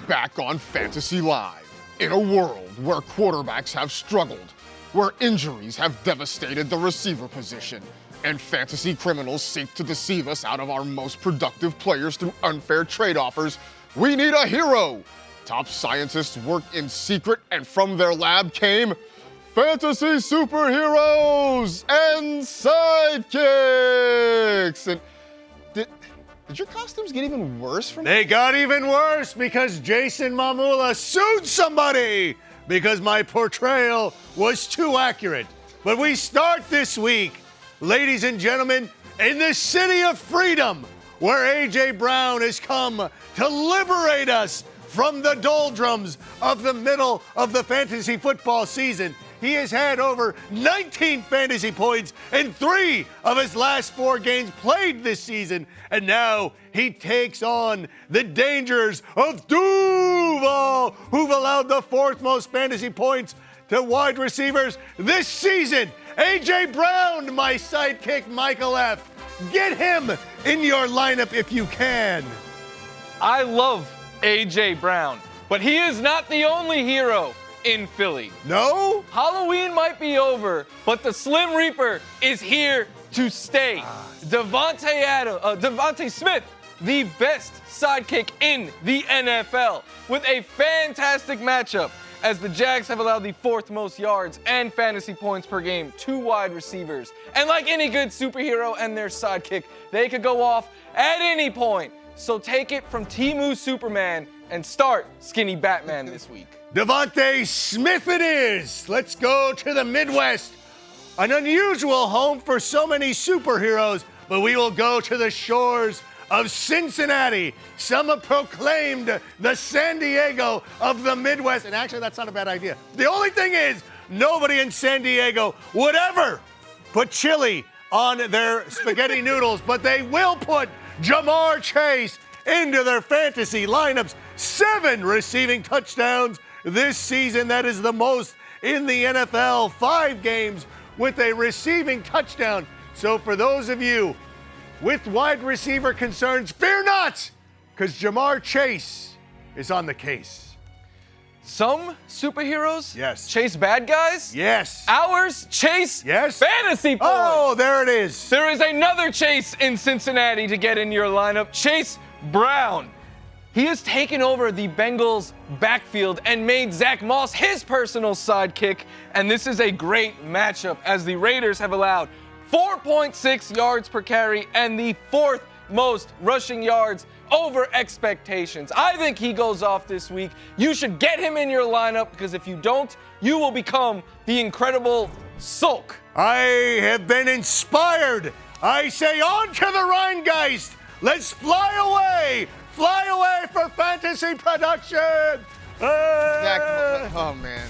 back on Fantasy Live. In a world where quarterbacks have struggled, where injuries have devastated the receiver position, and fantasy criminals seek to deceive us out of our most productive players through unfair trade offers, we need a hero. Top scientists worked in secret, and from their lab came fantasy superheroes and sidekicks. And did your costumes get even worse from They got even worse because Jason Mamula sued somebody because my portrayal was too accurate. But we start this week, ladies and gentlemen, in the city of freedom, where A.J. Brown has come to liberate us from the doldrums of the middle of the fantasy football season. He has had over 19 fantasy points in 3 of his last 4 games played this season. And now he takes on the dangers of Duval, who've allowed the 4th most fantasy points to wide receivers this season. A.J. Brown, my sidekick, Michael F. Get him in your lineup if you can. I love A.J. Brown, but he is not the only hero in Philly. No? Halloween might be over, but the Slim Reaper is here to stay. Devontae Smith, the best sidekick in the NFL, with a fantastic matchup as the Jags have allowed the 4th most yards and fantasy points per game to wide receivers. And like any good superhero and their sidekick, they could go off at any point. So take it from Temu Superman and start Skinny Batman this week. Devontae Smith it is. Let's go to the Midwest. An unusual home for so many superheroes, but we will go to the shores of Cincinnati. Some have proclaimed the San Diego of the Midwest. And actually, that's not a bad idea. The only thing is, nobody in San Diego would ever put chili on their spaghetti noodles, but they will put Jamar Chase into their fantasy lineups. 7 receiving touchdowns this season. That is the most in the NFL. 5 games with a receiving touchdown. So for those of you with wide receiver concerns, fear not, because Jamar Chase is on the case. Some superheroes Yes. chase bad guys. Yes. Ours chase Yes. fantasy points. Oh, there it is. There is another Chase in Cincinnati to get in your lineup, Chase Brown. He has taken over the Bengals' backfield and made Zach Moss his personal sidekick, and this is a great matchup as the Raiders have allowed 4.6 yards per carry and the 4th most rushing yards over expectations. I think he goes off this week. You should get him in your lineup because if you don't, you will become the incredible Sulk. I have been inspired. I say on to the Rheingeist. Let's fly away for fantasy production. Zach, oh man.